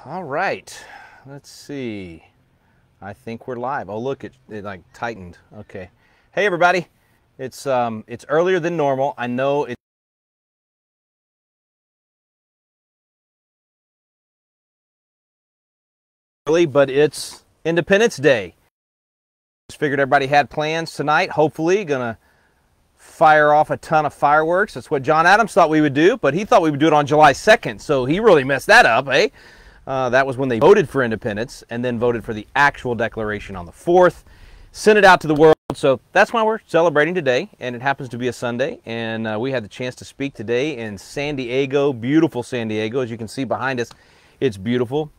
All right, let's see. I think we're live. Oh, look, it like tightened. Okay. Hey, everybody. It's earlier than normal. I know it's early, but it's Independence Day. Just figured everybody had plans tonight. Hopefully, gonna fire off a ton of fireworks. That's what John Adams thought we would do, but he thought we would do it on July 2nd, so he really messed that up, eh? That was when they voted for independence and then voted for the actual declaration on the 4th. Sent it out to the world, so that's why we're celebrating today, and it happens to be a Sunday, and we had the chance to speak today in San Diego, beautiful San Diego. As you can see behind us, it's beautiful.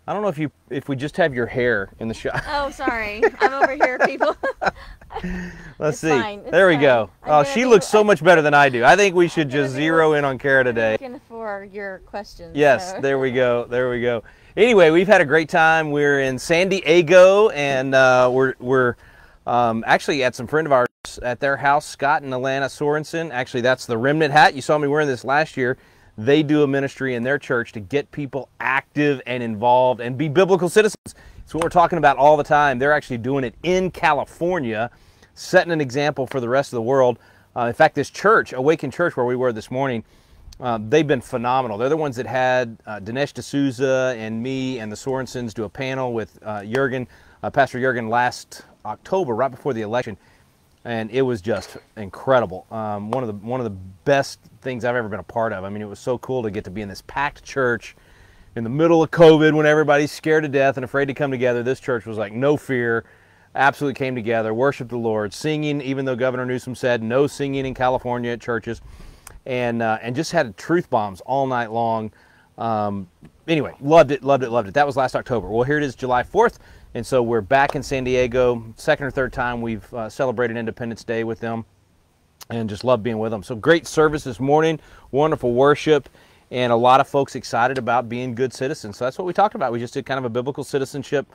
I don't know if we just have your hair in the shot. Oh, sorry. I'm over here, people. Let's see. Fine. There we fine. go. Oh, she looks so much better than I do. I think we should just zero in on Kara today. Looking for your questions. Yes, so. there we go. There we go. Anyway, we've had a great time. We're in San Diego, and we're actually at some friend of ours at their house, Scott and Alana Sorensen. Actually, that's the Remnant hat. You saw me wearing this last year. They do a ministry in their church to get people active and involved and be biblical citizens. It's what we're talking about all the time. They're actually doing it in California, setting an example for the rest of the world. In fact, this church, Awaken Church, where we were this morning, they've been phenomenal. They're the ones that had Dinesh D'Souza and me and the Sorensens do a panel with Pastor Jurgen last October, right before the election. And it was just incredible. One of the best things I've ever been a part of. I mean, it was so cool to get to be in this packed church in the middle of COVID when everybody's scared to death and afraid to come together. This church was like no fear, absolutely came together, worshiped the Lord, singing, even though Governor Newsom said no singing in California at churches, and just had truth bombs all night long. Anyway, loved it. That was last October. Well, here it is, July 4th. And so we're back in San Diego, second or third time we've celebrated Independence Day with them, and just love being with them. So great service this morning, wonderful worship, and a lot of folks excited about being good citizens. So that's what we talked about. We just did kind of a biblical citizenship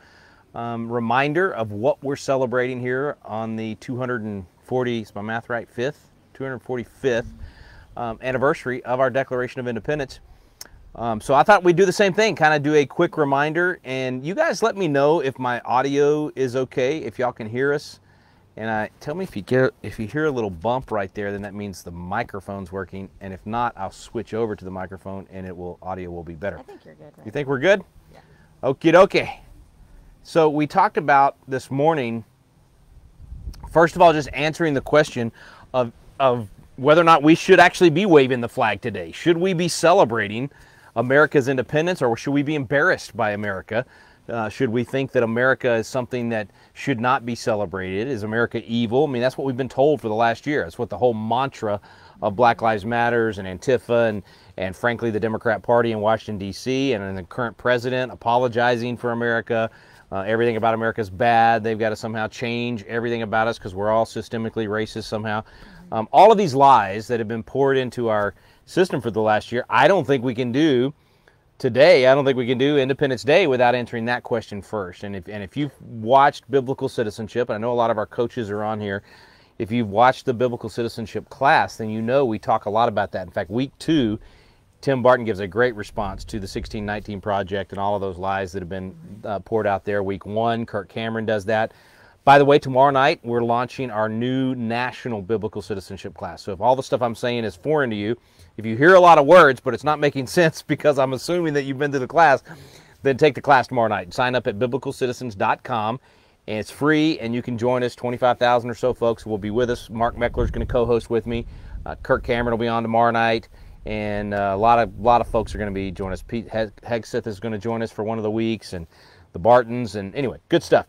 reminder of what we're celebrating here on the 240, is my math right, 245th anniversary of our Declaration of Independence. So I thought we'd do the same thing, kind of do a quick reminder, and you guys let me know if my audio is okay, if y'all can hear us, and tell me if you hear a little bump right there, then that means the microphone's working, and if not, I'll switch over to the microphone and audio will be better. I think you're good. Right? You think we're good? Yeah. Okie dokie. So we talked about this morning, first of all, just answering the question of whether or not we should actually be waving the flag today. Should we be celebrating America's independence, or should we be embarrassed by America? Should we think that America is something that should not be celebrated? Is America evil? I mean, that's what we've been told for the last year. That's what the whole mantra of Black Lives Matters and Antifa and frankly the Democrat Party in Washington, D.C. and the current president apologizing for America. Everything about America is bad. They've got to somehow change everything about us because we're all systemically racist somehow. All of these lies that have been poured into our system for the last year, I don't think we can do today. I don't think we can do Independence Day without answering that question first. And if you've watched Biblical Citizenship, and I know a lot of our coaches are on here, if you've watched the Biblical Citizenship class, then you know we talk a lot about that. In fact, week 2, Tim Barton gives a great response to the 1619 Project and all of those lies that have been poured out there. Week 1, Kirk Cameron does that. By the way, tomorrow night, we're launching our new National Biblical Citizenship class. So if all the stuff I'm saying is foreign to you, if you hear a lot of words, but it's not making sense because I'm assuming that you've been to the class, then take the class tomorrow night. Sign up at biblicalcitizens.com, and it's free, and you can join us. 25,000 or so folks will be with us. Mark Meckler's going to co-host with me. Kirk Cameron will be on tomorrow night, and a lot of folks are going to be joining us. Pete Hegseth is going to join us for one of the weeks, and the Bartons, and anyway, good stuff.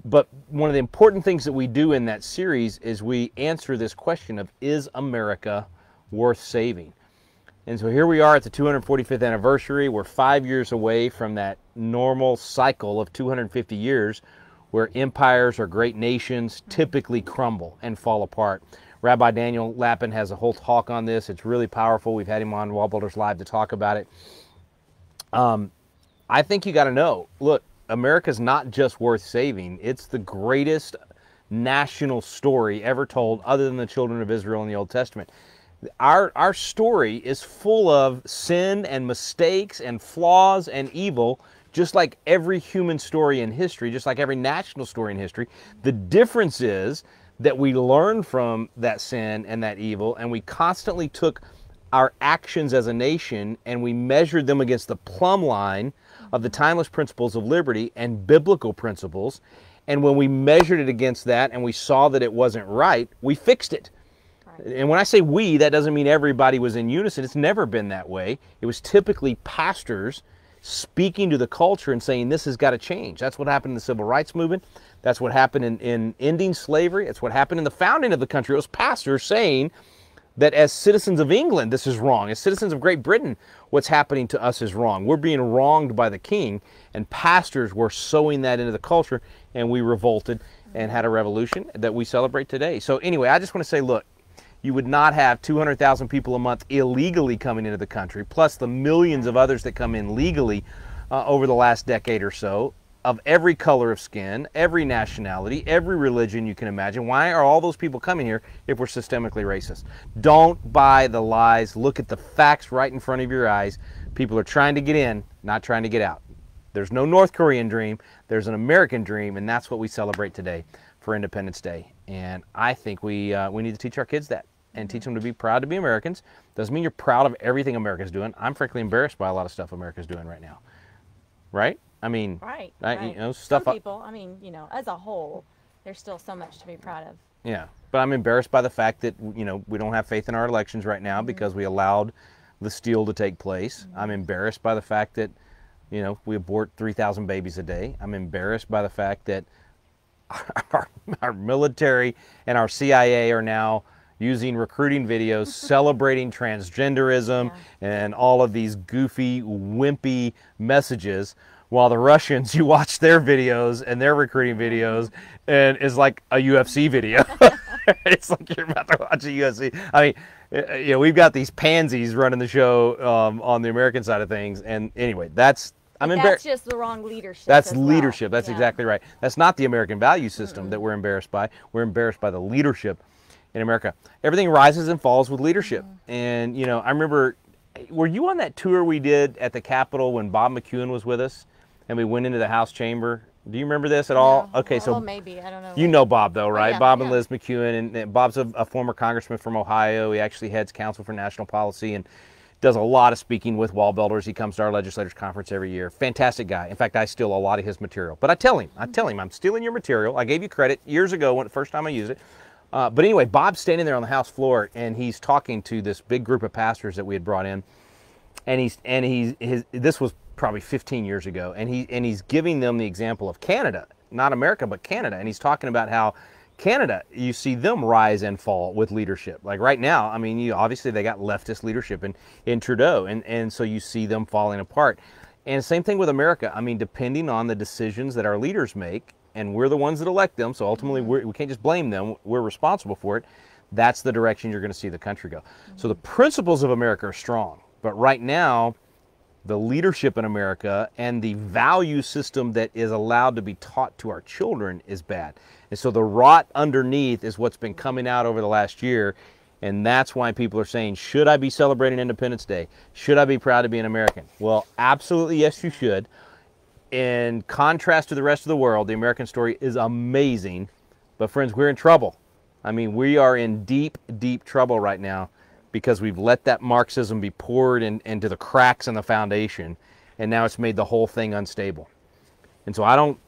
But one of the important things that we do in that series is we answer this question of, is America worth saving? And so here we are at the 245th anniversary. We're 5 years away from that normal cycle of 250 years where empires or great nations typically crumble and fall apart. Rabbi Daniel Lappin has a whole talk on this. It's really powerful. We've had him on Wallbuilders Live to talk about it. I think you got to know, look, America's not just worth saving. It's the greatest national story ever told other than the children of Israel in the Old Testament. Our story is full of sin and mistakes and flaws and evil, just like every human story in history, just like every national story in history. The difference is that we learn from that sin and that evil, and we constantly took our actions as a nation and we measured them against the plumb line of the timeless principles of liberty and biblical principles. And when we measured it against that and we saw that it wasn't right, we fixed it. And when I say we, that doesn't mean everybody was in unison. It's never been that way. It was typically pastors speaking to the culture and saying, this has got to change. That's what happened in the civil rights movement. That's what happened in ending slavery. It's what happened in the founding of the country. It was pastors saying that as citizens of England, this is wrong. As citizens of Great Britain, what's happening to us is wrong. We're being wronged by the king, and pastors were sowing that into the culture, and we revolted and had a revolution that we celebrate today. So anyway, I just want to say, look, you would not have 200,000 people a month illegally coming into the country, plus the millions of others that come in legally over the last decade or so, of every color of skin, every nationality, every religion you can imagine. Why are all those people coming here if we're systemically racist? Don't buy the lies. Look at the facts right in front of your eyes. People are trying to get in, not trying to get out. There's no North Korean dream. There's an American dream, and that's what we celebrate today for Independence Day. And I think we need to teach our kids that and teach them to be proud to be Americans. Doesn't mean you're proud of everything America's doing. I'm frankly embarrassed by a lot of stuff America's doing right now. Right? I mean, right. You know, stuff. Some people, I mean, you know, as a whole, there's still so much to be proud of. Yeah, but I'm embarrassed by the fact that, you know, we don't have faith in our elections right now because we allowed the steal to take place. I'm embarrassed by the fact that, you know, we abort 3,000 babies a day. I'm embarrassed by the fact that our military and our CIA are now using recruiting videos celebrating transgenderism and all of these goofy, wimpy messages, while the Russians, you watch their videos and their recruiting videos and it's like a UFC video. It's like you're about to watch a UFC. I mean, you know, we've got these pansies running the show on the American side of things. And anyway, that's just the wrong leadership. That's leadership. That's exactly right. That's not the American value system that we're embarrassed by. We're embarrassed by the leadership in America. Everything rises and falls with leadership. And, you know, I remember, were you on that tour we did at the Capitol when Bob McEwen was with us and we went into the House chamber? Do you remember this at all? Okay, so maybe, I don't know. You know Bob though, right? Yeah, Bob and Liz McEwen, and Bob's a former congressman from Ohio. He actually heads Council for National Policy and does a lot of speaking with wall builders. He comes to our legislators conference every year. Fantastic guy. In fact, I steal a lot of his material. But I tell him, I'm stealing your material. I gave you credit years ago when the first time I used it. But anyway, Bob's standing there on the House floor and he's talking to this big group of pastors that we had brought in. And this was probably 15 years ago, and he's giving them the example of Canada, not America, but Canada. And he's talking about how Canada, you see them rise and fall with leadership. Like right now, I mean, obviously they got leftist leadership in Trudeau, and so you see them falling apart. And same thing with America. I mean, depending on the decisions that our leaders make, and we're the ones that elect them, so ultimately we can't just blame them. We're responsible for it. That's the direction you're going to see the country go. So the principles of America are strong, but right now, the leadership in America and the value system that is allowed to be taught to our children is bad. And so the rot underneath is what's been coming out over the last year. And that's why people are saying, should I be celebrating Independence Day? Should I be proud to be an American? Well, absolutely, yes, you should. In contrast to the rest of the world, the American story is amazing. But friends, we're in trouble. I mean, we are in deep, deep trouble right now, because we've let that Marxism be poured into the cracks in the foundation, and now it's made the whole thing unstable. And so I don't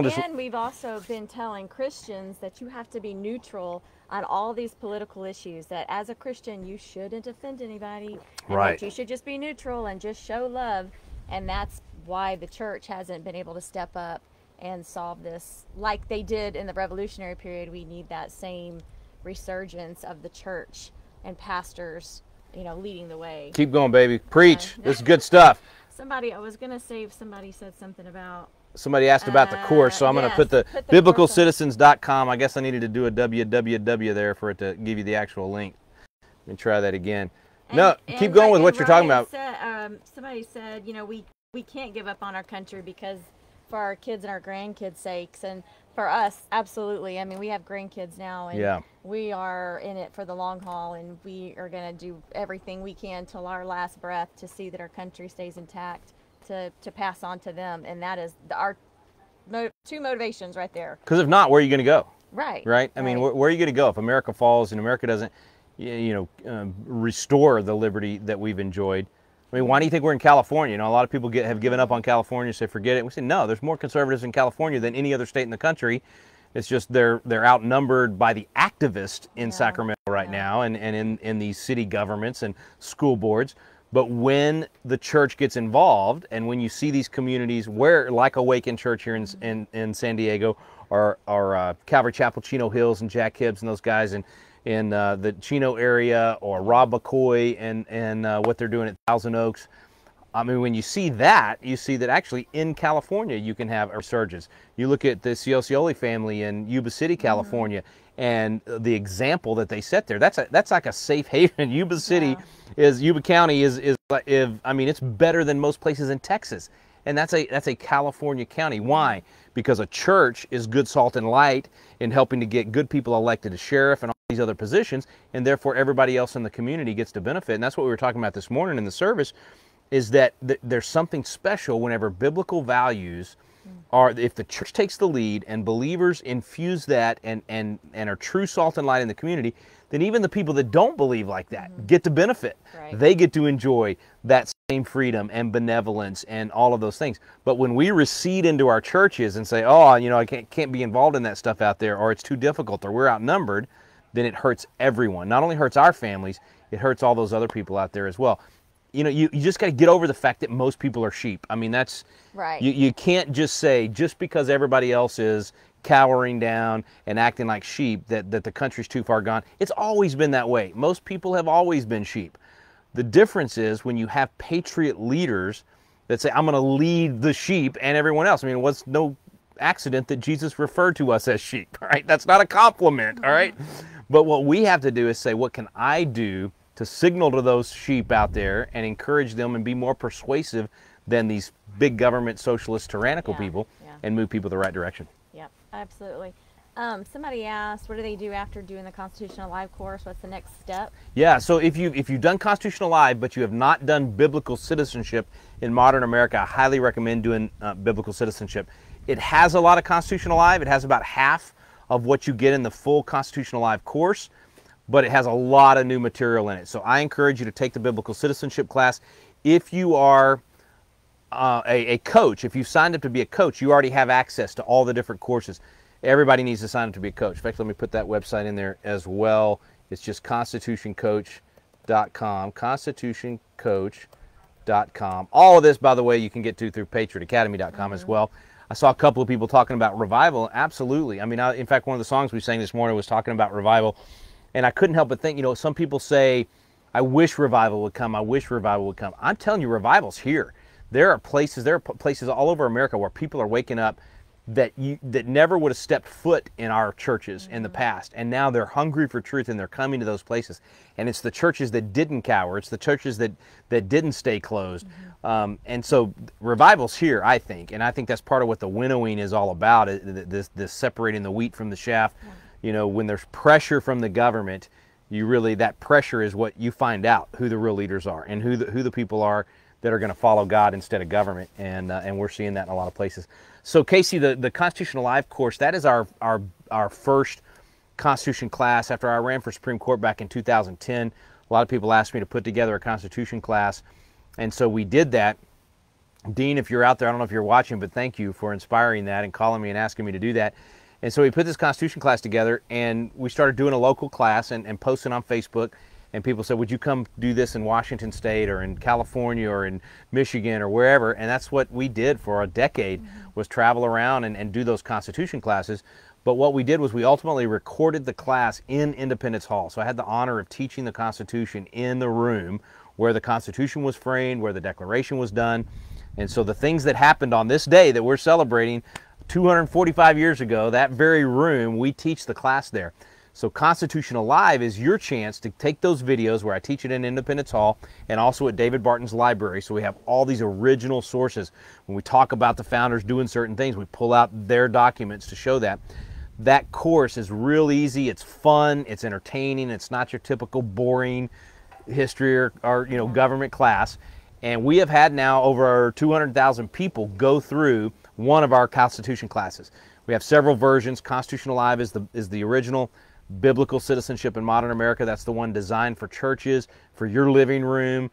just... And we've also been telling Christians that you have to be neutral on all these political issues, that as a Christian you shouldn't offend anybody, and that you should just be neutral and just show love. And that's why the church hasn't been able to step up and solve this like they did in the Revolutionary period. We need that same resurgence of the church and pastors, you know, leading the way. Keep going, baby. Preach. This is good stuff. I was going to say if somebody said something about... Somebody asked about the course, so I'm going to put the biblicalcitizens.com. I guess I needed to do a www there for it to give you the actual link. Let me try that again. Keep going with what you're talking about. Somebody said, you know, we can't give up on our country because for our kids and our grandkids' sakes, and For us, absolutely. I mean, we have grandkids now, and Yeah. we are in it for the long haul, and we are going to do everything we can till our last breath to see that our country stays intact, to pass on to them. And that is our two motivations right there. Because if not, where are you going to go? Right. Right? I mean, where are you going to go if America falls and America doesn't, restore the liberty that we've enjoyed? I mean, why do you think we're in California? You know, a lot of people have given up on California, say forget it. We say no. There's more conservatives in California than any other state in the country. It's just they're outnumbered by the activists in Sacramento right now, and in these city governments and school boards. But when the church gets involved, and when you see these communities where, like Awaken Church here in San Diego, or Calvary Chapel, Chino Hills, and Jack Hibbs and those guys in the Chino area, or Rob McCoy and what they're doing at Thousand Oaks. I mean, when you see that, you see that actually in California you can have a resurgence. You look at the Ciocioli family in Yuba City, California, and the example that they set there. That's like a safe haven. Yuba City Yuba County is I mean, it's better than most places in Texas, and that's a California county. Why? Because a church is good salt and light in helping to get good people elected to sheriff and all these other positions, and therefore everybody else in the community gets to benefit. And that's what we were talking about this morning in the service, is that there's something special whenever biblical values are, if the church takes the lead and believers infuse that and are true salt and light in the community, then even the people that don't believe like that get to benefit. Right. They get to enjoy that same freedom and benevolence and all of those things. But when we recede into our churches and say, oh, I can't be involved in that stuff out there, or it's too difficult, or we're outnumbered, then it hurts everyone. Not only hurts our families, it hurts all those other people out there as well. You just got to get over the fact that most people are sheep. I mean, that's right. You can't just say, just because everybody else is cowering down and acting like sheep, that the country's too far gone. It's always been that way. Most people have always been sheep. The difference is when you have patriot leaders that say, I'm going to lead the sheep and everyone else. I mean, it was no accident that Jesus referred to us as sheep, all right? That's not a compliment, all right? But what we have to do is say, what can I do to signal to those sheep out there and encourage them and be more persuasive than these big government socialist tyrannical people, and move people the right direction? Yep, absolutely. Somebody asked, what do they do after doing the Constitutional Live course? What's the next step? Yeah, so if you've done Constitutional Live, but you have not done biblical citizenship in modern America, I highly recommend doing biblical citizenship. It has a lot of Constitutional Live. It has about half of what you get in the full Constitutional Live course, but it has a lot of new material in it. So I encourage you to take the biblical citizenship class. If you are a coach, if you've signed up to be a coach, you already have access to all the different courses. Everybody needs to sign up to be a coach. In fact, let me put that website in there as well. It's just constitutioncoach.com, constitutioncoach.com. All of this, by the way, you can get to through patriotacademy.com as well. I saw a couple of people talking about revival. Absolutely. I mean, in fact, one of the songs we sang this morning was talking about revival. And I couldn't help but think, some people say, I wish revival would come. I wish revival would come. I'm telling you, revival's here. There are places all over America where people are waking up that never would have stepped foot in our churches in the past. And now they're hungry for truth and they're coming to those places. And it's the churches that didn't cower. It's the churches that didn't stay closed. And so revival's here, I think. And I think that's part of what the winnowing is all about, this separating the wheat from the chaff. When there's pressure from the government, that pressure is what you find out who the real leaders are and who the people are that are going to follow God instead of government, and we're seeing that in a lot of places. So Casey, the Constitutional Live course, that is our first Constitution class after I ran for Supreme Court back in 2010. A lot of people asked me to put together a Constitution class, and so we did that. Dean, if you're out there, I don't know if you're watching, but thank you for inspiring that and calling me and asking me to do that. And so we put this Constitution class together, and we started doing a local class and posting on Facebook. And people said, would you come do this in Washington State or in California or in Michigan or wherever? And that's what we did for a decade, was travel around and do those Constitution classes. But what we did was we ultimately recorded the class in Independence Hall. So I had the honor of teaching the Constitution in the room where the Constitution was framed, where the Declaration was done. And so the things that happened on this day that we're celebrating 245 years ago, that very room, we teach the class there. So Constitution Alive is your chance to take those videos where I teach it in Independence Hall and also at David Barton's library. So we have all these original sources. When we talk about the founders doing certain things, we pull out their documents to show that. That course is real easy. It's fun. It's entertaining. It's not your typical boring history or government class. And we have had now over 200,000 people go through one of our Constitution classes. We have several versions. Constitution Alive is the original. Biblical Citizenship in Modern America, that's the one designed for churches, for your living room,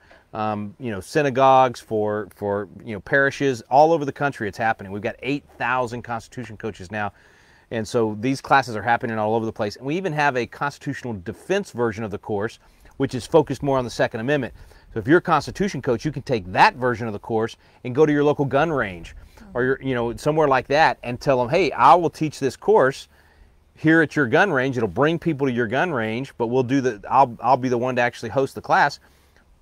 synagogues, for parishes all over the country. It's happening. We've got 8,000 Constitution coaches now, and so these classes are happening all over the place. And we even have a constitutional defense version of the course, which is focused more on the Second Amendment. So if you're a Constitution coach, you can take that version of the course and go to your local gun range or somewhere like that and tell them, hey, I will teach this course here at your gun range. It'll bring people to your gun range, but I'll be the one to actually host the class.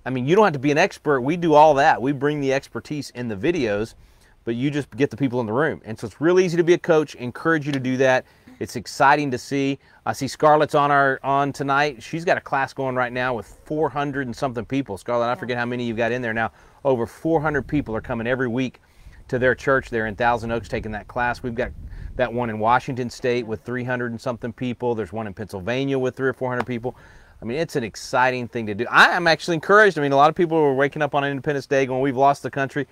I mean, you don't have to be an expert. We do all that. We bring the expertise in the videos, but you just get the people in the room. And so it's really easy to be a coach. Encourage you to do that. It's exciting to see. I see Scarlett's on tonight. She's got a class going right now with 400 and something people. Scarlett, I forget how many you've got in there now. Over 400 people are coming every week to their church there in Thousand Oaks taking that class. We've got that one in Washington State with 300 and something people. There's one in Pennsylvania with 300 or 400 people. I mean, it's an exciting thing to do. I am actually encouraged. I mean, a lot of people are waking up on Independence Day going, we've lost the country.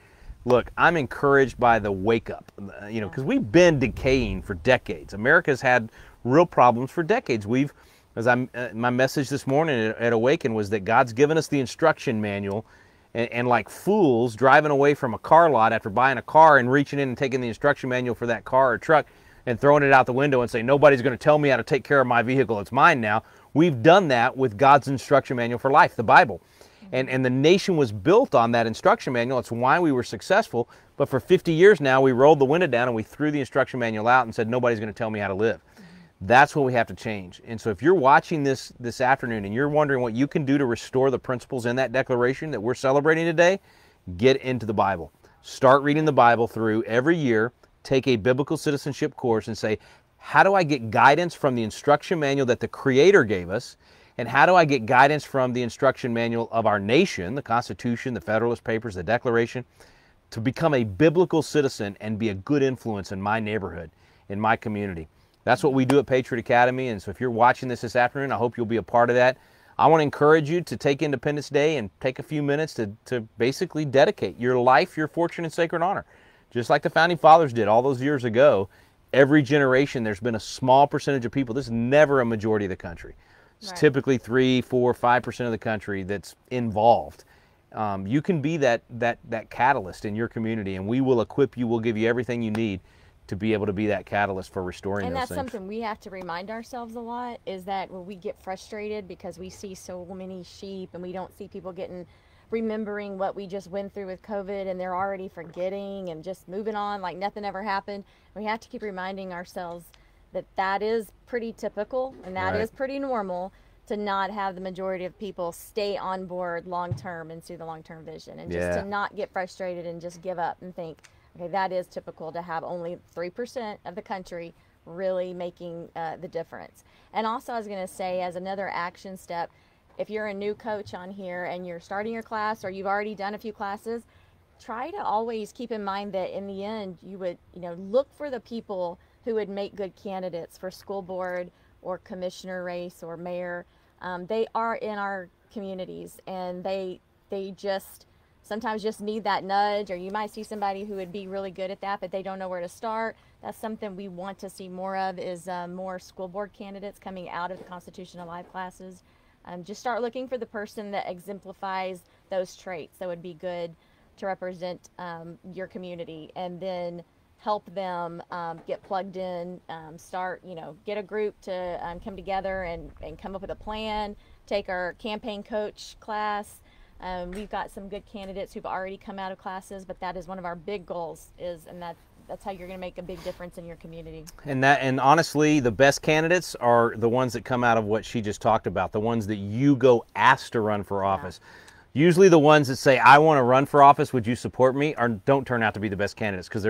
Look, I'm encouraged by the wake up, because we've been decaying for decades. America's had real problems for decades. My message this morning at Awaken was that God's given us the instruction manual, and like fools driving away from a car lot after buying a car and reaching in and taking the instruction manual for that car or truck and throwing it out the window and saying, nobody's going to tell me how to take care of my vehicle, it's mine now. We've done that with God's instruction manual for life, the Bible. And the nation was built on that instruction manual. It's why we were successful. But for 50 years now, we rolled the window down and we threw the instruction manual out and said, nobody's going to tell me how to live. That's what we have to change. And so if you're watching this afternoon and you're wondering what you can do to restore the principles in that declaration that we're celebrating today, get into the Bible. Start reading the Bible through every year. Take a biblical citizenship course and say, how do I get guidance from the instruction manual that the Creator gave us? And how do I get guidance from the instruction manual of our nation, the Constitution, the Federalist Papers, the Declaration, to become a biblical citizen and be a good influence in my neighborhood, in my community? That's what we do at Patriot Academy. And so if you're watching this afternoon, I hope you'll be a part of that. I want to encourage you to take Independence Day and take a few minutes to basically dedicate your life, your fortune, and sacred honor. Just like the Founding Fathers did all those years ago. Every generation, there's been a small percentage of people. This is never a majority of the country. It's typically 3, 4, 5% of the country that's involved. You can be that catalyst in your community, and we will equip you. We'll give you everything you need to be able to be that catalyst for restoring those things. And that's something we have to remind ourselves a lot, is that when we get frustrated because we see so many sheep and we don't see people remembering what we just went through with COVID, and they're already forgetting and just moving on like nothing ever happened. We have to keep reminding ourselves that is pretty typical and that is pretty normal, to not have the majority of people stay on board long term and see the long term vision, and just to not get frustrated and just give up and think, okay, that is typical to have only 3% of the country really making the difference. And also, I was going to say, as another action step, if you're a new coach on here and you're starting your class or you've already done a few classes, try to always keep in mind that in the end, you would, look for the people who would make good candidates for school board or commissioner race or mayor. They are in our communities, and they just sometimes just need that nudge, or you might see somebody who would be really good at that, but they don't know where to start. That's something we want to see more of, is more school board candidates coming out of the Constitution Alive classes. Just start looking for the person that exemplifies those traits that would be good to represent your community, and then help them get plugged in, get a group to come together and come up with a plan, take our campaign coach class. We've got some good candidates who've already come out of classes, but that is one of our big goals, and that's how you're going to make a big difference in your community. And honestly, the best candidates are the ones that come out of what she just talked about, the ones that you go ask to run for office. Usually the ones that say, I want to run for office, would you support me, don't turn out to be the best candidates, because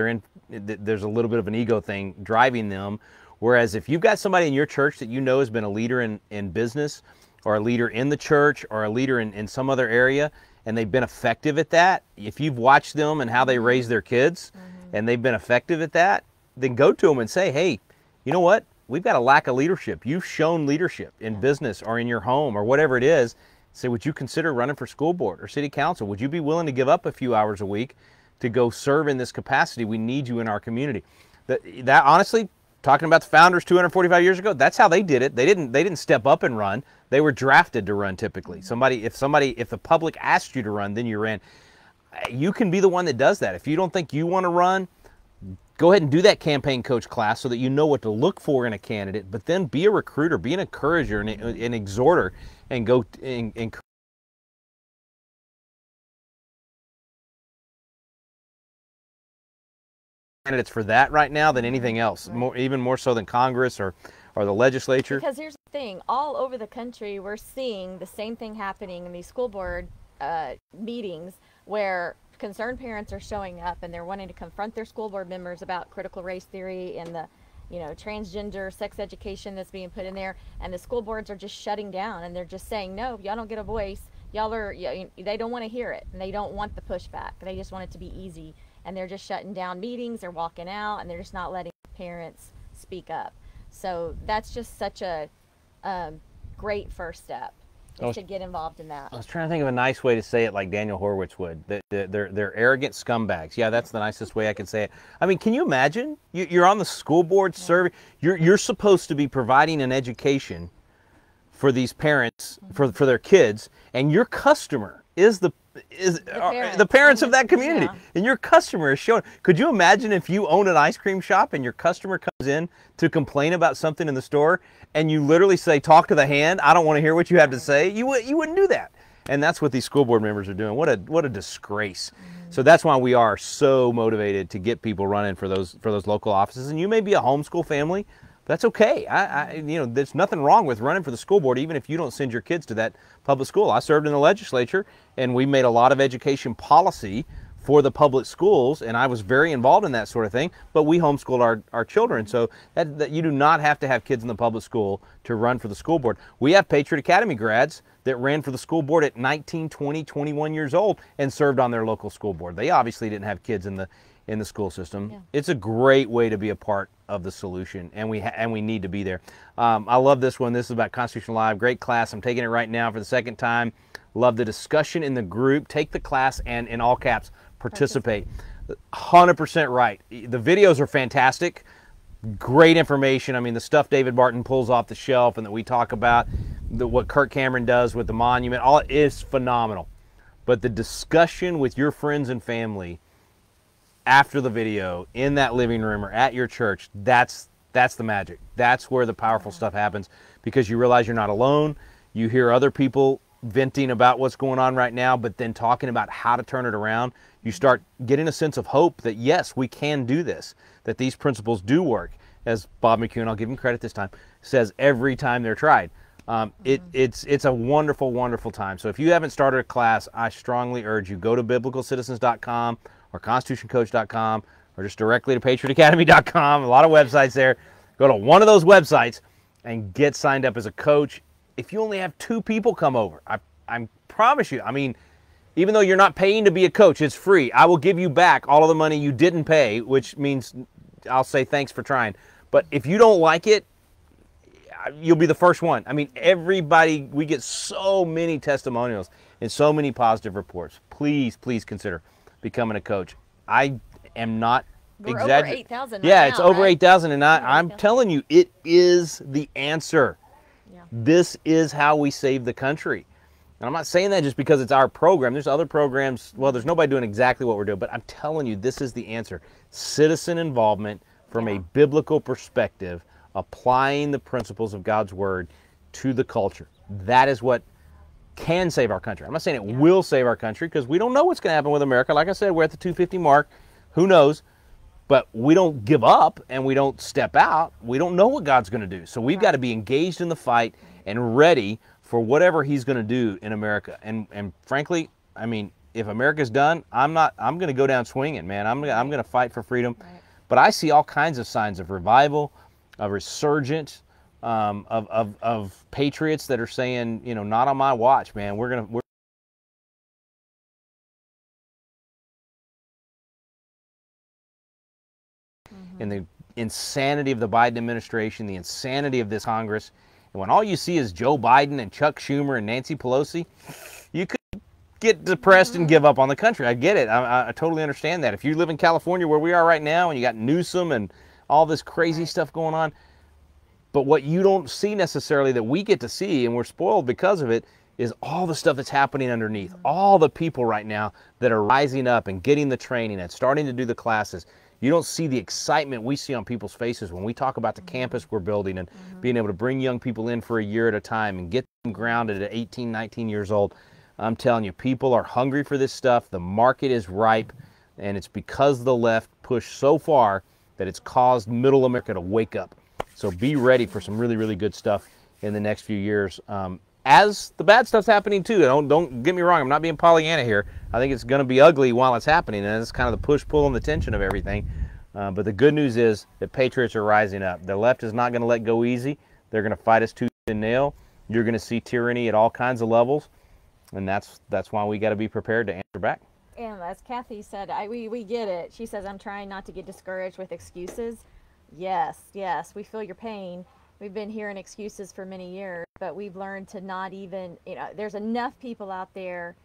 there's a little bit of an ego thing driving them, Whereas if you've got somebody in your church that you know has been a leader in business, or a leader in the church, or a leader in some other area, and they've been effective at that, if you've watched them and how they raise their kids, and they've been effective at that, then go to them and say, hey, you know what? We've got a lack of leadership. You've shown leadership in business or in your home or whatever it is. Say, would you consider running for school board or city council? Would you be willing to give up a few hours a week to go serve in this capacity? We need you in our community. That honestly, talking about the founders 245 years ago, that's how they did it. They didn't step up and run. They were drafted to run typically. If the public asked you to run, then you ran. You can be the one that does that. If you don't think you want to run, go ahead and do that campaign coach class so that you know what to look for in a candidate, but then be a recruiter, be an encourager and an exhorter, and go and candidates for that right now than anything else, even more so than Congress or the legislature. Because here's the thing, all over the country we're seeing the same thing happening in these school board meetings where concerned parents are showing up and they're wanting to confront their school board members about critical race theory and the transgender sex education that's being put in there, and the school boards are just shutting down and they're just saying, no, y'all don't get a voice, they don't want to hear it and they don't want the pushback, they just want it to be easy, and they're just shutting down meetings, they're walking out, and they're just not letting parents speak up. So that's just such a great first step. They should get involved in that. I was trying to think of a nice way to say it, like Daniel Horowitz would. They're arrogant scumbags. Yeah, that's the nicest way I can say it. I mean, can you imagine? You're on the school board serving. You're supposed to be providing an education for these parents, for their kids, and your customer is the parents of that community, and your customer is showing. Could you imagine if you own an ice cream shop and your customer comes in to complain about something in the store, and you literally say, talk to the hand, I don't want to hear what you have to say? You wouldn't do that. And that's what these school board members are doing. What a disgrace. So that's why we are so motivated to get people running for those local offices. And you may be a homeschool family. That's okay. There's nothing wrong with running for the school board, even if you don't send your kids to that public school. I served in the legislature, and we made a lot of education policy for the public schools, and I was very involved in that sort of thing, but we homeschooled our children. So that you do not have to have kids in the public school to run for the school board. We have Patriot Academy grads that ran for the school board at 19, 20, 21 years old and served on their local school board. They obviously didn't have kids in the school system. Yeah. It's a great way to be a part of the solution, and we need to be there. I love this one. This is about Constitution Live. Great class. I'm taking it right now for the second time. Love the discussion in the group. Take the class and, in all caps, participate. 100% right. The videos are fantastic. Great information. I mean, the stuff David Barton pulls off the shelf and that we talk about, what Kirk Cameron does with the monument, all is phenomenal. But the discussion with your friends and family after the video, in that living room or at your church, that's the magic. That's where the powerful stuff happens, because you realize you're not alone. You hear other people venting about what's going on right now, but then talking about how to turn it around. You start getting a sense of hope that, yes, we can do this, that these principles do work. As Bob McCune, I'll give him credit this time, says every time they're tried. It's a wonderful, wonderful time. So if you haven't started a class, I strongly urge you, go to biblicalcitizens.com or constitutioncoach.com or just directly to patriotacademy.com. A lot of websites there. Go to one of those websites and get signed up as a coach. If you only have 2 people come over, I promise you, I mean, even though you're not paying to be a coach, it's free. I will give you back all of the money you didn't pay, which means I'll say thanks for trying. But if you don't like it, you'll be the first one. I mean, everybody, we get so many testimonials and so many positive reports. Please, please consider becoming a coach. I am not exaggerating. Over 8,000 yeah, right it's now, over right? 8,000, and I'm telling you, it is the answer. Yeah. This is how we save the country. And I'm not saying that just because it's our program. There's other programs. Well, there's nobody doing exactly what we're doing, but I'm telling you, this is the answer. Citizen involvement from a biblical perspective, applying the principles of God's Word to the culture. That is what can save our country. I'm not saying it will save our country, because we don't know what's going to happen with America. Like I said, we're at the 250 mark. Who knows? But we don't give up and we don't step out. We don't know what God's going to do. So we've got to be engaged in the fight and ready for whatever He's going to do in America. And frankly, I mean, if America's done, I'm going to go down swinging, man. I'm going to fight for freedom. Right. But I see all kinds of signs of revival. a resurgence of patriots that are saying, you know, not on my watch, man. We're in the insanity of the Biden administration, the insanity of this Congress. And when all you see is Joe Biden and Chuck Schumer and Nancy Pelosi, you could get depressed and give up on the country. I get it. I totally understand that. If you live in California where we are right now and you got Newsom and all this crazy stuff going on, but what you don't see necessarily that we get to see, and we're spoiled because of it, is all the stuff that's happening underneath. All the people right now that are rising up and getting the training and starting to do the classes. You don't see the excitement we see on people's faces when we talk about the campus we're building and being able to bring young people in for a year at a time and get them grounded at 18, 19 years old. I'm telling you, people are hungry for this stuff. The market is ripe, and it's because the left pushed so far that it's caused middle America to wake up. So be ready for some really, really good stuff in the next few years. As the bad stuff's happening too. Don't get me wrong. I'm not being Pollyanna here. I think it's going to be ugly while it's happening, and it's kind of the push-pull and the tension of everything. But the good news is that patriots are rising up. The left is not going to let go easy. They're going to fight us tooth and nail. You're going to see tyranny at all kinds of levels, and that's why we got to be prepared to answer back. And as Kathy said, we get it. She says, I'm trying not to get discouraged with excuses. Yes, we feel your pain. We've been hearing excuses for many years, but we've learned to not even, there's enough people out there,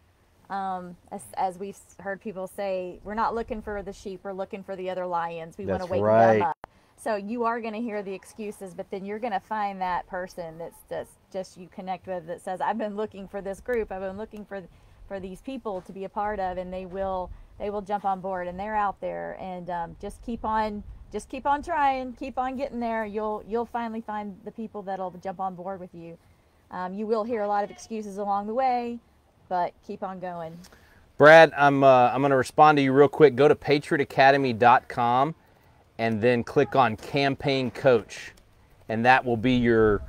as we've heard people say, we're not looking for the sheep, we're looking for the other lions. We want to wake them up. So you are going to hear the excuses, but then you're going to find that person that's just you connect with that says, I've been looking for this group, I've been looking for these people to be a part of, and they will jump on board, and they're out there, and just keep on trying, keep on getting there. You'll finally find the people that'll jump on board with you. You will hear a lot of excuses along the way, but keep on going. Brad, I'm going to respond to you real quick. Go to patriotacademy.com and then click on Campaign Coach, and that will be your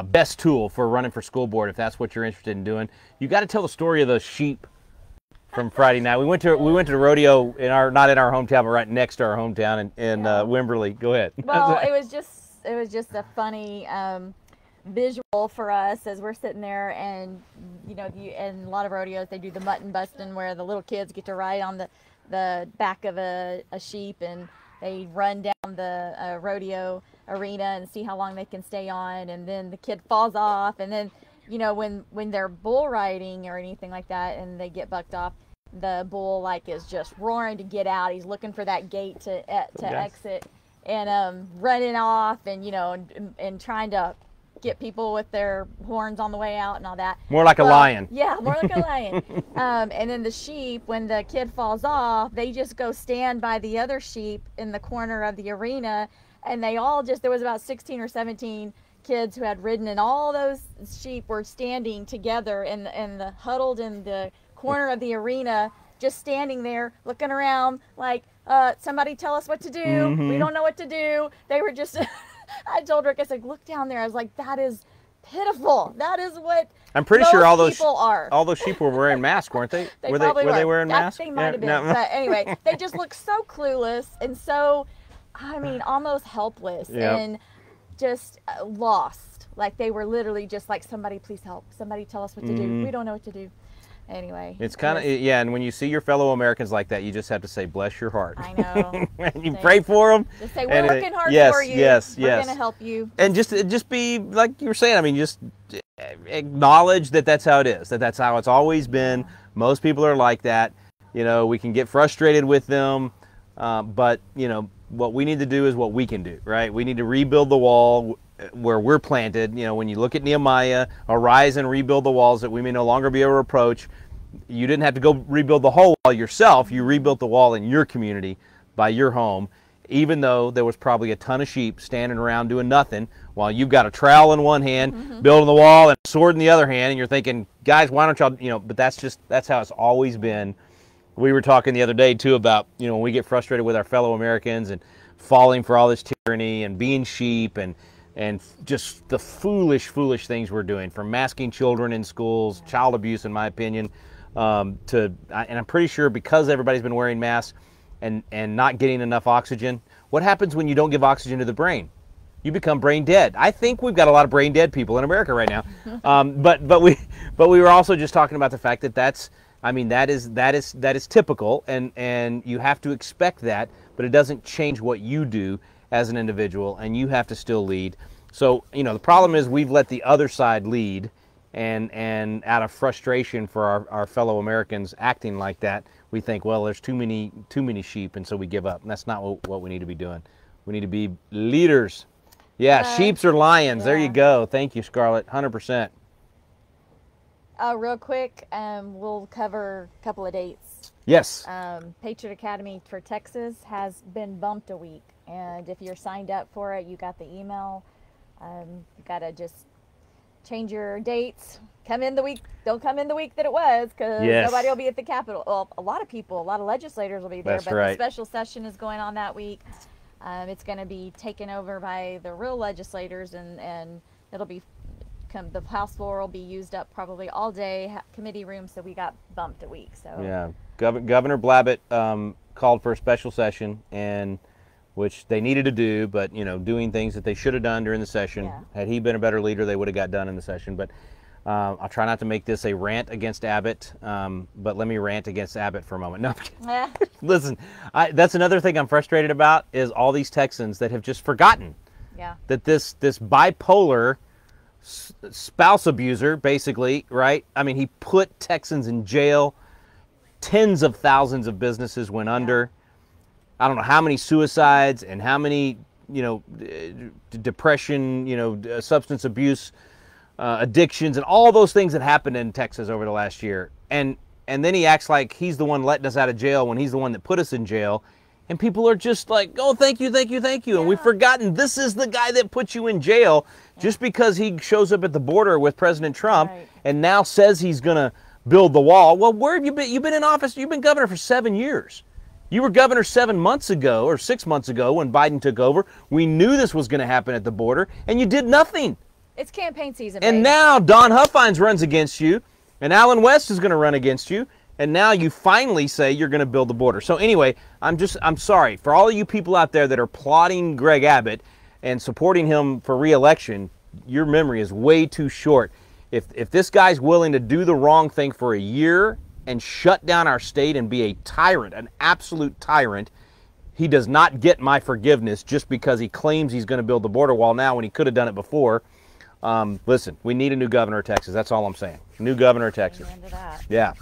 best tool for running for school board if that's what you're interested in doing. You got to tell the story of the sheep from Friday night. We went to the rodeo not in our hometown, but right next to our hometown in Wimberley. Go ahead. Well, it was just a funny visual for us as we're sitting there, and in a lot of rodeos they do the mutton busting where the little kids get to ride on the back of a sheep, and they run down the rodeo arena and see how long they can stay on, and then the kid falls off, and then when they're bull riding or anything like that and they get bucked off, the bull is just roaring to get out. He's looking for that gate to exit, and running off, and and trying to get people with their horns on the way out and all that. More like a lion. Yeah, more like a lion. And then the sheep, when the kid falls off, they just go stand by the other sheep in the corner of the arena, and they all there was about 16 or 17 kids who had ridden, and all those sheep were standing together and huddled in the corner of the arena, just standing there looking around like, somebody tell us what to do. Mm-hmm. We don't know what to do. They were just I told Rick, I said, look down there. I was like, that is pitiful. That is what I'm pretty sure all those people are. All those sheep were wearing masks, weren't they? Were they wearing masks? They might have been. No. But anyway, they just look so clueless and so, almost helpless and just lost. Like they were literally just like, somebody please help. Somebody tell us what to do. We don't know what to do. Anyway. It's kind of, and when you see your fellow Americans like that, you just have to say, bless your heart. I know. And you pray for them. Just say, we're working hard for you. Yes. We're going to help you. And just be, like you were saying, just acknowledge that that's how it is, that's how it's always been. Most people are like that. We can get frustrated with them, but, what we need to do is what we can do, right? We need to rebuild the wall where we're planted. When you look at Nehemiah, arise and rebuild the walls that we may no longer be a reproach. You didn't have to go rebuild the whole wall yourself. You rebuilt the wall in your community by your home, even though there was probably a ton of sheep standing around doing nothing while you've got a trowel in one hand, building the wall, and a sword in the other hand, and you're thinking, guys, why don't y'all, but that's how it's always been. We were talking the other day too about, when we get frustrated with our fellow Americans and falling for all this tyranny and being sheep and just the foolish things we're doing, from masking children in schools, child abuse, in my opinion, and I'm pretty sure because everybody's been wearing masks and not getting enough oxygen. What happens when you don't give oxygen to the brain? you become brain dead. I think we've got a lot of brain dead people in America right now. But we were also just talking about the fact that that is typical, and you have to expect that, but it doesn't change what you do as an individual, and you have to still lead. So, the problem is we've let the other side lead, and out of frustration for our fellow Americans acting like that, we think, well, there's too many sheep, and so we give up. And that's not what we need to be doing. We need to be leaders. Yeah, sheeps or lions. Yeah. There you go. Thank you, Scarlett. 100%. Real quick, we'll cover a couple of dates. Yes. Patriot Academy for Texas has been bumped a week, and if you're signed up for it, you got the email. You got to just change your dates. Come in the week. Don't come in the week that it was, because nobody will be at the Capitol. Well, a lot of legislators will be there, but the special session is going on that week. It's going to be taken over by the real legislators, and it'll be the House floor will be used up probably all day, committee room. So we got bumped a week. So yeah, Governor Blabbett called for a special session, and which they needed to do, but doing things that they should have done during the session. Yeah. Had he been a better leader, they would have got done in the session. But I'll try not to make this a rant against Abbott, but let me rant against Abbott for a moment. No, listen, that's another thing I'm frustrated about, is all these Texans that have just forgotten that this bipolar spouse abuser, basically, right? I mean, he put Texans in jail. Tens of thousands of businesses went under. I don't know how many suicides and how many, depression, substance abuse, addictions, and all those things that happened in Texas over the last year. And then he acts like he's the one letting us out of jail when he's the one that put us in jail. And people are just like, oh, thank you, thank you, thank you. Yeah. And we've forgotten this is the guy that put you in jail just because he shows up at the border with President Trump and now says he's going to build the wall. Well, where have you been? You've been in office. You've been governor for 7 years. You were governor 7 months ago or 6 months ago when Biden took over. We knew this was going to happen at the border, and you did nothing. It's campaign season. And now Don Huffines runs against you, and Alan West is going to run against you, and now you finally say you're going to build the border. So anyway, I'm sorry for all of you people out there that are plotting Greg Abbott and supporting him for re-election. Your memory is way too short. If this guy's willing to do the wrong thing for a year and shut down our state and be a tyrant, an absolute tyrant, he does not get my forgiveness just because he claims he's going to build the border wall now when he could have done it before. Listen, we need a new governor of Texas. That's all I'm saying. New governor of Texas. Amen to that. Yeah.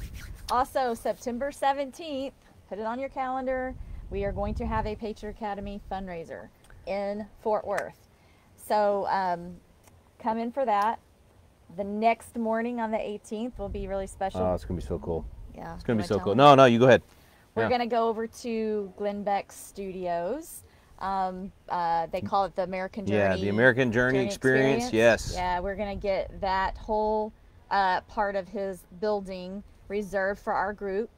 Also, September 17th, put it on your calendar, we are going to have a Patriot Academy fundraiser in Fort Worth. So come in for that. The next morning on the 18th will be really special. Oh, it's going to be so cool. Yeah. It's going to be so cool. No, you go ahead. We're going to go over to Glenn Beck's studios. They call it the American Journey. Yeah, the American Journey Experience. Yes. Yeah, we're going to get that whole part of his building reserved for our group,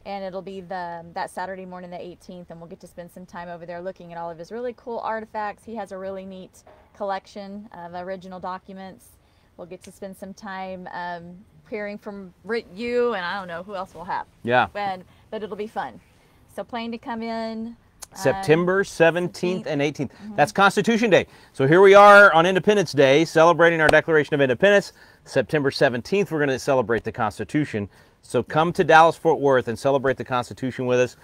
and it'll be that Saturday morning, the 18th, and we'll get to spend some time over there looking at all of his really cool artifacts. He has a really neat collection of original documents. We'll get to spend some time hearing from you, and I don't know who else we'll have. Yeah. But it'll be fun. So plan to come in. September 17th and 18th. Mm-hmm. That's Constitution Day. So here we are on Independence Day, celebrating our Declaration of Independence. September 17th, we're going to celebrate the Constitution. So come to Dallas-Fort Worth and celebrate the Constitution with us.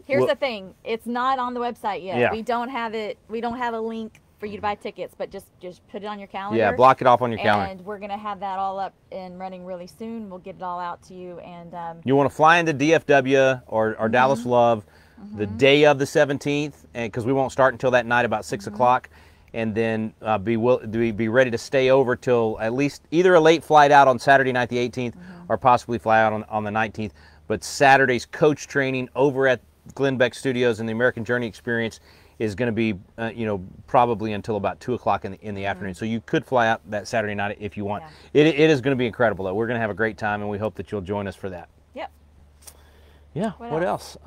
Here's the thing. It's not on the website yet. Yeah. We don't have it. We don't have a link for you to buy tickets, but just put it on your calendar. Yeah, block it off on your calendar. And we're going to have that all up and running really soon. We'll get it all out to you. And you want to fly into DFW or Dallas Love the day of the 17th, and because we won't start until that night about 6 o'clock, and then be ready to stay over till at least either a late flight out on Saturday night the 18th or possibly fly out on the 19th. But Saturday's coach training over at Glenn Beck Studios and the American Journey Experience is going to be probably until about 2 o'clock in the afternoon. So you could fly out that Saturday night if you want. Yeah. It is going to be incredible, though. We're going to have a great time, and we hope that you'll join us for that. Yep. Yeah. What else?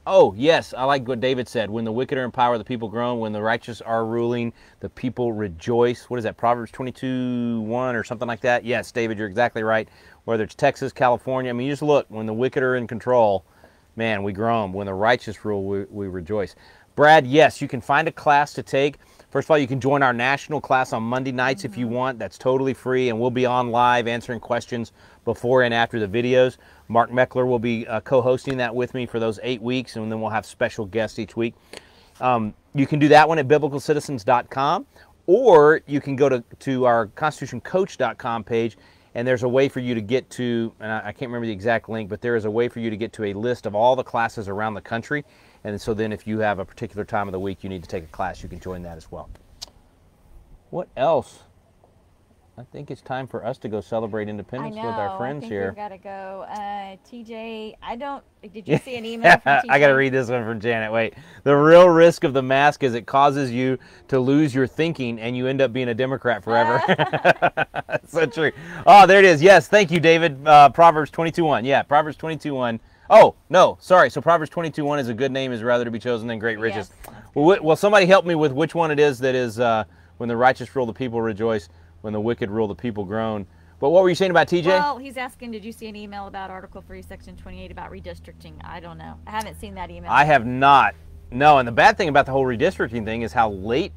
Oh, yes, I like what David said. When the wicked are in power, the people groan. When the righteous are ruling, the people rejoice. What is that, Proverbs 22:1 or something like that? Yes, David, you're exactly right. Whether it's Texas, California, I mean, you just look. When the wicked are in control, man, we groan. When the righteous rule, we rejoice. Brad, yes, you can find a class to take. First of all, you can join our national class on Monday nights if you want. That's totally free, and we'll be on live answering questions before and after the videos. Mark Meckler will be co-hosting that with me for those 8 weeks, and then we'll have special guests each week. You can do that one at biblicalcitizens.com, or you can go to our constitutioncoach.com page, and there's a way for you to get to, and I can't remember the exact link, but there is a way for you to get to a list of all the classes around the country. And so then if you have a particular time of the week you need to take a class, you can join that as well. What else? I think it's time for us to go celebrate independence with our friends here. I think we've got to go. TJ, did you see an email from TJ? I got to read this one from Janet. Wait. The real risk of the mask is it causes you to lose your thinking and you end up being a Democrat forever. That's so true. Oh, there it is. Yes, thank you, David. Proverbs 22:1. Yeah, Proverbs 22:1. Oh, no, sorry. So Proverbs 22:1 is a good name is rather to be chosen than great riches. Yes, well, somebody help me with which one it is that is when the righteous rule, the people rejoice. When the wicked rule, the people groan. But what were you saying about TJ? Well, he's asking, did you see an email about Article 3, Section 28 about redistricting? I don't know. I haven't seen that email. I have not. No, and the bad thing about the whole redistricting thing is how late,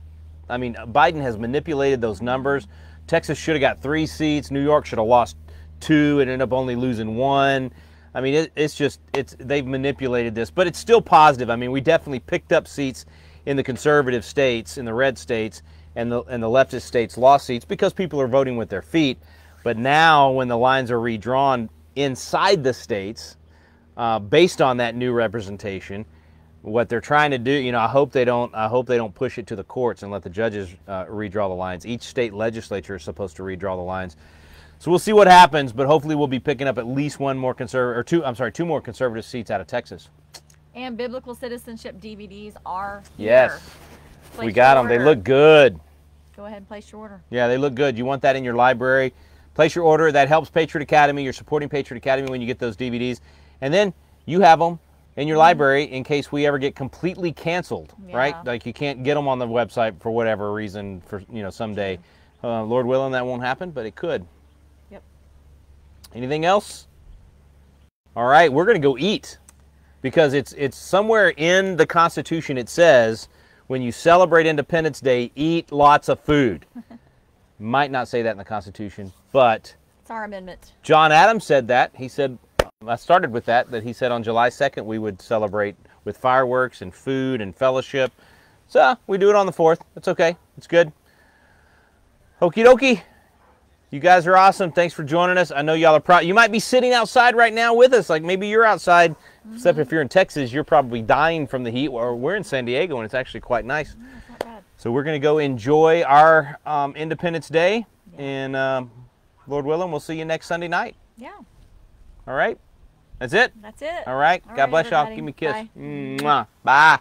I mean, Biden has manipulated those numbers. Texas should have got 3 seats. New York should have lost 2 and ended up only losing 1. I mean, they've manipulated this, but it's still positive. I mean, we definitely picked up seats in the conservative states, in the red states, and the leftist states lost seats because people are voting with their feet. But now when the lines are redrawn inside the states, based on that new representation, what they're trying to do, I hope they don't push it to the courts and let the judges redraw the lines. Each state legislature is supposed to redraw the lines. So we'll see what happens, but hopefully we'll be picking up at least two more conservative seats out of Texas. And biblical citizenship DVDs are here. Yes. We got them. They look good. Go ahead and place your order. Yeah, they look good. You want that in your library. Place your order. That helps Patriot Academy. You're supporting Patriot Academy when you get those DVDs. And then you have them in your library in case we ever get completely canceled, right? Like you can't get them on the website for whatever reason for, someday. Lord willing, that won't happen, but it could. Yep. Anything else? All right, we're going to go eat because it's somewhere in the Constitution it says when you celebrate Independence Day, eat lots of food. Might not say that in the Constitution, but it's our amendment. John Adams said that. He said, I started with that he said on July 2nd we would celebrate with fireworks and food and fellowship. So we do it on the 4th. It's okay. It's good. Okie dokie. You guys are awesome. Thanks for joining us. I know y'all are proud. You might be sitting outside right now with us. Like maybe you're outside, except if you're in Texas, you're probably dying from the heat. Or we're in San Diego, and it's actually quite nice. It's not bad. So we're going to go enjoy our Independence Day. Yeah. And Lord willing, we'll see you next Sunday night. Yeah. All right? That's it? That's it. All right. God bless y'all. Give me a kiss. Bye. Mwah. Bye.